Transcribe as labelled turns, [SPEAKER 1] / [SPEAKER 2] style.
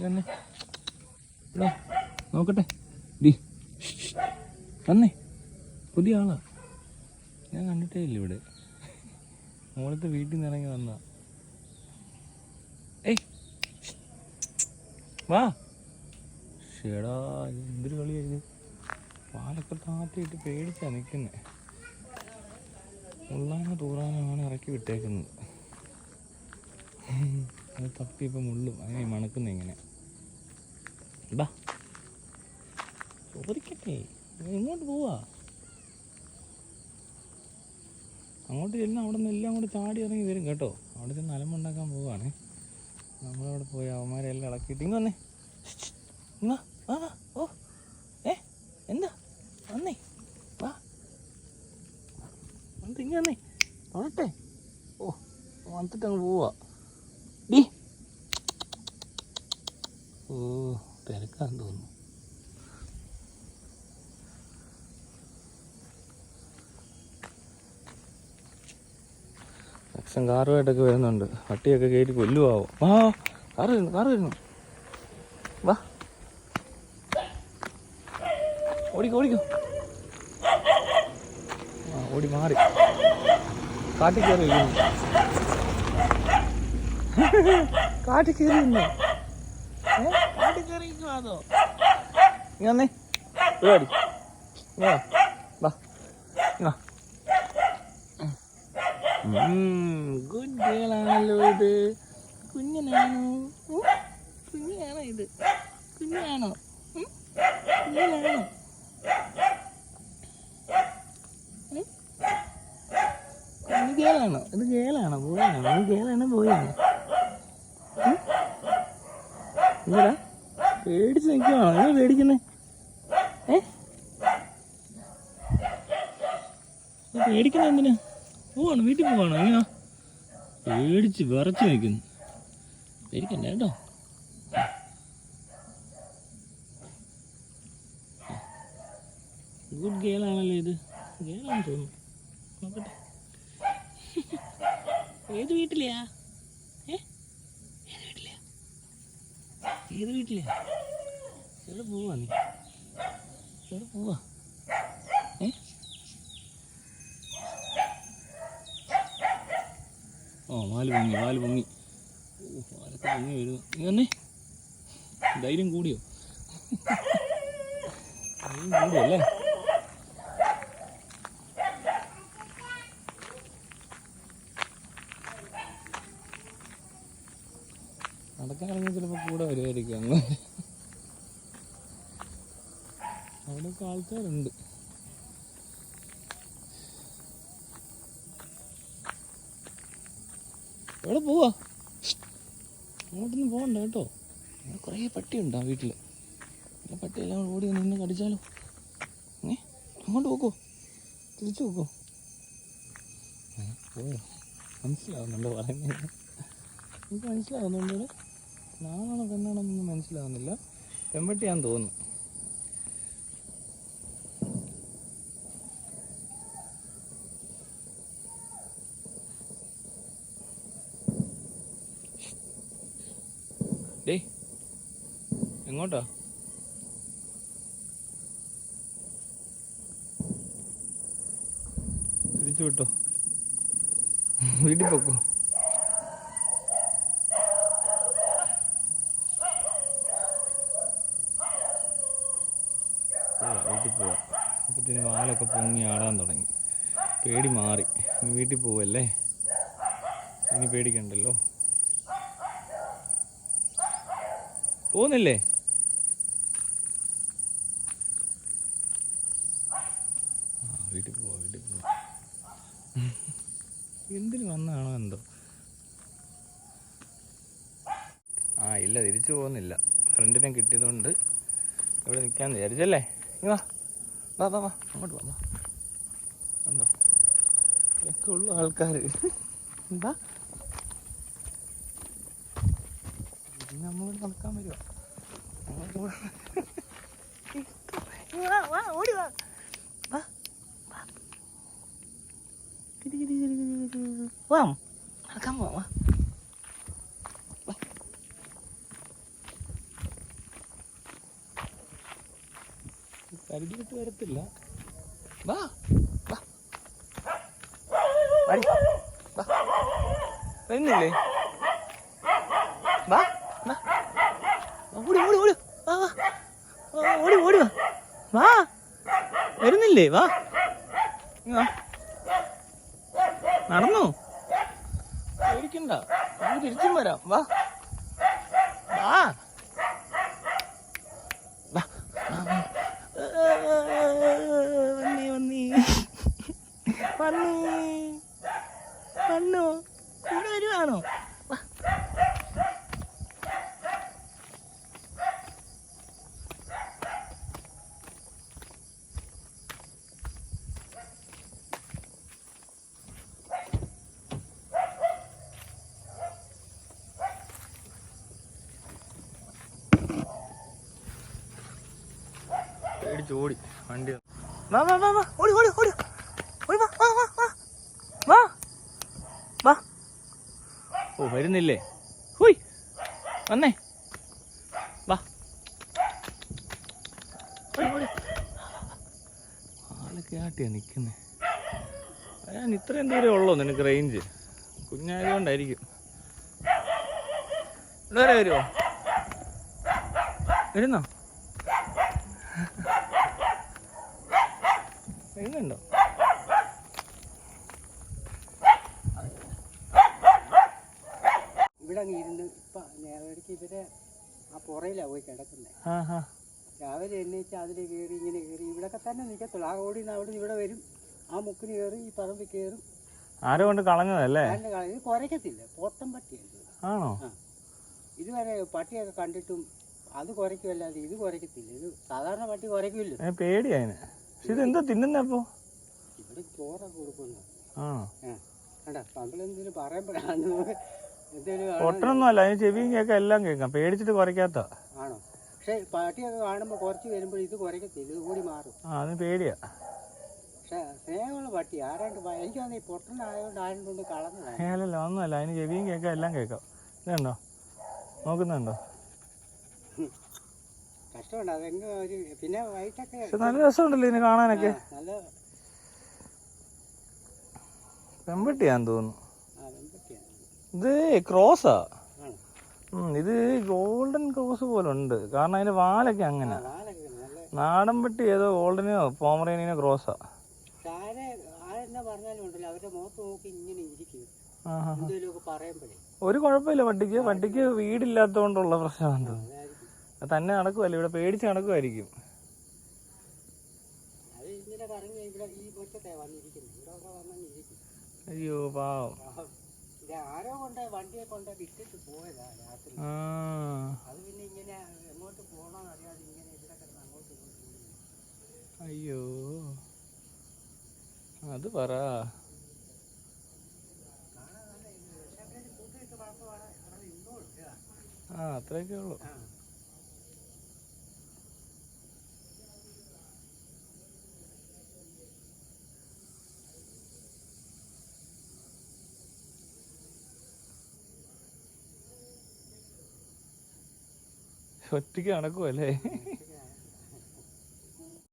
[SPEAKER 1] തന്നെ നോക്കട്ടെ ഡി വന്നേ. പുതിയ ആളാ, ഞാൻ കണ്ടിട്ടേ ഇല്ല ഇവിടെ. മോളത്തെ വീട്ടിൽ നിന്ന് ഇറങ്ങി വന്നാ. ഏയ് വാ. ഷേടാ എന്തൊരു കളിയായത്. പാലൊക്കെ താത്തിയിട്ട് പേടിച്ചാ നിൽക്കുന്നേ. മുള്ളാനോ തൂറാനോ ഇറക്കി വിട്ടേക്കുന്നത്. അത് തപ്പിയപ്പോൾ മുള്ളും അങ്ങനെ മണക്കുന്ന ഇങ്ങനെ. ബാ ചോദിക്കട്ടെ, എങ്ങോട്ട് പോവാ? അങ്ങോട്ട് ചെല്ലുന്ന അവിടെ നിന്ന് എല്ലാം കൂടെ ചാടി ഇറങ്ങി വരും കേട്ടോ. അവിടെ ചെന്ന് അലമ്പുണ്ടാക്കാൻ പോവാണ്. നമ്മളവിടെ പോയി അവന്മാരെല്ലാം ഇളക്കിയിട്ട് ഇങ്ങ് വന്നേ. ഇങ്ങ വാ വാ. ഓ എന്താ വന്നേ വാ. വന്നിട്ട് ഇങ്ങ വന്നേ തൊടട്ടെ. ഓ വന്നിട്ട് അങ്ങ് പോവാ ഡി. ഓ തിരക്കാന്ന് തോന്നുന്നു. അച്ഛൻ കാറുമായിട്ടൊക്കെ വരുന്നുണ്ട്. പട്ടിയൊക്കെ കയറ്റി കൊല്ലുവാവോ. വാ കാറ് വരുന്നു വാ. ഓടിക്കോ ആ ഓടി മാറി. കാട്ടിൽ കയറി കാട്ടിൽ കയറിയുന്നു. കാട്ടിൽ കയറിയിരിക്കും അതോ. ഇങ്ങനെ പരിപാടി വാ. ഗുഡ് ഗേളാണല്ലോ ഇത്. കുഞ്ഞനാണോ? കുഞ്ഞാണോ ഇത്? കുഞ്ഞാണോ? കുഞ്ഞാണോ? ഇത് ഗേളാണോ? ഇത് ഗേളാണോ ബോയാണോ? ഇത് ഗേളാണോ ബോയാണോ? എന്താ പേടിച്ച് നിൽക്കുവാണോ? നിങ്ങൾ പേടിക്കുന്നേ? പേടിക്കുന്ന എന്തിനാ? പോവാണോ? വീട്ടിൽ പോവാണോ? എങ്ങനെയാ? പേടിച്ച് വിറച്ച് നിൽക്കുന്നു. പേടിക്കണ്ട കേട്ടോ. ഗുഡ് ഗേളാണല്ലോ ഇത്. ഗേളാണെന്ന് തോന്നുന്നു. നോക്കട്ടെ. ഏത് വീട്ടിലെയാ? ഏത് വീട്ടിലെയാ? എവിടെ പോവാ നീ? എവിടെ പോവാ? വാല് പൊങ്ങി. വാലൊക്കെ പൊങ്ങി വരുന്നു. നീ തന്നെ ധൈര്യം കൂടിയോ? കൂടിയല്ലേ? നടക്കാനെങ്കിൽ ചിലപ്പോൾ കൂടെ വരുമായിരിക്കും. അങ്ങ് അവിടെയൊക്കെ ആൾക്കാരുണ്ട്. എവിടെ പോവാ? അങ്ങോട്ടൊന്നും പോകണ്ട കേട്ടോ. കുറേ പട്ടിയുണ്ട് ആ വീട്ടിൽ. പട്ടിയെല്ലാം ഓടി നിന്ന് കടിച്ചാലോ. അങ്ങോട്ട് പോക്കോ, തിരിച്ചു പോക്കോ. മനസ്സിലാവുന്നുണ്ടോ പറയുന്നത്? എനിക്ക് മനസ്സിലാവുന്നുണ്ട്. ഇവിടെ നാളാണോ പെണ്ണാണോന്നൊന്നും മനസ്സിലാവുന്നില്ല. പെൺപട്ടിയാന്ന് തോന്നുന്നു. ഡേയ് എങ്ങോട്ടാ? തിരിച്ചു വിട്ടോ, വീട്ടിൽ പോക്കോ. വീട്ടിൽ പോവാ. അപ്പത്തിന് വാലൊക്കെ പൊങ്ങി ആടാൻ തുടങ്ങി. പേടി മാറി. ഇനി വീട്ടിൽ പോവല്ലേ, ഇനി പേടിക്കണ്ടല്ലോ. പോകുന്നില്ലേ? വീട്ടിൽ പോവാ. എന്തിനു വന്നാണോ എന്തോ. ഇല്ല തിരിച്ചു പോകുന്നില്ല. ഫ്രണ്ടിനെ കിട്ടിയതുകൊണ്ട് ഇവിടെ നിൽക്കാന്ന് വിചാരിച്ചല്ലേ. വാ അങ്ങോട്ട് വാ. എന്തോ ഇതൊക്കെ ഉള്ളു ആൾക്കാർ. എന്താ നമ്മളോട് നടക്കാൻ വരുവാ. ഓടി വാ. നടക്കാൻ പോവാ. പരിചയപ്പെട്ട് വരത്തില്ല. വാ വാ വാടി. വാ വരുന്നില്ലേ? വാ വാ ഓടി ഓടി ഓടി വാ വാ ഓടി ഓടി വാ വാ വരുന്നില്ലേ? വാ വാ നടന്നു പേടിക്കണ്ട, നമുക്ക് തിരിച്ചും വരാം. വാ വാ വാ വന്നേ വന്നേ വന്നേ വന്നോ ഇവിടെ വരുവാണോ? വാ പേടിച്ച് ഓടി വണ്ടി. വാ വാ വാ വാ ഓടി ഓടി ഓടി ഓടി വാ വാ വാ വാ വാ വാ. ഓ വരുന്നില്ലേ? ഹുയ് വന്നേ വാ. ആളൊക്കെ ആട്ടിയാ നിൽക്കുന്നേ. ഞാൻ ഇത്രയും ദൂരം ഉള്ളോ നിനക്ക് റേഞ്ച്? കുഞ്ഞായതുകൊണ്ടായിരിക്കും. ഇവിടെ വരെ വരുമോ? വരുന്നോ? വരുന്നുണ്ടോ?
[SPEAKER 2] ഇവിടെ ഇരുന്ന് ഇപ്പം ഇടയ്ക്ക് ഇവരെ ആ പുറയിലാണ് പോയി കിടക്കുന്നത്. രാവിലെ എണ്ണീച്ച് അതിൽ കയറി ഇങ്ങനെ കയറി ഇവിടെയൊക്കെ തന്നെ നിൽക്കത്തുള്ളൂ. ആ ഓടി നിന്ന് അവിടെ ഇവിടെ വരും, ആ മുക്കിന് കയറി ഈ പറമ്പിൽ കയറും.
[SPEAKER 1] ആരോ കൊണ്ട് കളഞ്ഞതല്ലേ?
[SPEAKER 2] ഇത് കുരയ്ക്കത്തില്ല, പോത്തൻ പട്ടിയാണ്.
[SPEAKER 1] ആണോ?
[SPEAKER 2] ഇതുവരെ പട്ടിയൊക്കെ കണ്ടിട്ടും അത് കുരയ്ക്കുമല്ലാതെ ഇത് കുരയ്ക്കത്തില്ല. ഇത് സാധാരണ പട്ടി കുരയ്ക്കില്ല.
[SPEAKER 1] പേടിയായിന്. ഇതെന്താ തിന്നുന്നപ്പോ?
[SPEAKER 2] ഇവിടെ ചോറൊക്കെ കൊടുക്കുന്നു.
[SPEAKER 1] ആണോ?
[SPEAKER 2] കണ്ടാ പണ്ടെന്തെങ്കിലും പറയുമ്പോഴാണ്
[SPEAKER 1] ഒട്ടൊന്നും അല്ല, അതിന് ചെവിയും കേൾക്കാം, എല്ലാം കേൾക്കാം. പേടിച്ചിട്ട് കുറയ്ക്കാത്ത
[SPEAKER 2] ആണോ? പക്ഷെ പട്ടിയൊക്കെ കാണുമ്പോൾ കുറച്ച് വരുമ്പോൾ ഇത് കുറയ്ക്കത്തില്ല, ഇത് കൂടി മാറും.
[SPEAKER 1] അതിന് പേടിയാ.
[SPEAKER 2] പക്ഷെ സ്നേഹമുള്ള പട്ടി ആരാണ്ട് എനിക്ക് തോന്നുന്നു ഈ പൊട്ടനായതുകൊണ്ട് ആരും കളഞ്ഞതാണ്.
[SPEAKER 1] അല്ലല്ല ഒന്നുമല്ല, അതിന് ചെവിയും കേൾക്കാം, എല്ലാം കേൾക്കാം. ഇതുണ്ടോ? നോക്കുന്നുണ്ടോ?
[SPEAKER 2] കഷ്ടമുണ്ട് അതെങ്ങ ഒരു. പിന്നെ വൈകിട്ടൊക്കെ
[SPEAKER 1] നല്ല രസമുണ്ടല്ലോ ഇതിന് കാണാനൊക്കെ.
[SPEAKER 2] നല്ല
[SPEAKER 1] പെൺപട്ടിയാന്ന് തോന്നുന്നു. ഇത് ക്രോസാ. ഇത് ഗോൾഡൻ ക്രോസ് പോലെ ഉണ്ട്, കാരണം അതിന്റെ വാലൊക്കെ അങ്ങനെ. നാടൻ പട്ടി ഏതോ ഗോൾഡനെയോ പോമറേനിയോ ക്രോസാ. ഒരു കുഴപ്പമില്ല പട്ടിക്ക്. പട്ടിക്ക് വീടില്ലാത്തതുകൊണ്ടുള്ള പ്രശ്നമാണ്. തന്നെ നടക്കുമല്ലോ, ഇവിടെ പേടിച്ച് നടക്കുമായിരിക്കും. അയ്യോ പാവം.
[SPEAKER 2] ആരോ കൊണ്ട് വണ്ടിയെ കൊണ്ട് വിട്ടിട്ട് പോയതാ രാത്രി. അത് പിന്നെ ഇങ്ങനെ എങ്ങോട്ട് പോകണമെന്ന് അറിയാതെ ഇങ്ങനെ ഇവിടെ കിടന്ന് അങ്ങോട്ട് ഇങ്ങോട്ട്.
[SPEAKER 1] അയ്യോ അത് പറ. അത്രയൊക്കെ ഉള്ളു. ഒറ്റയ്ക്ക് നടക്കുമല്ലേ?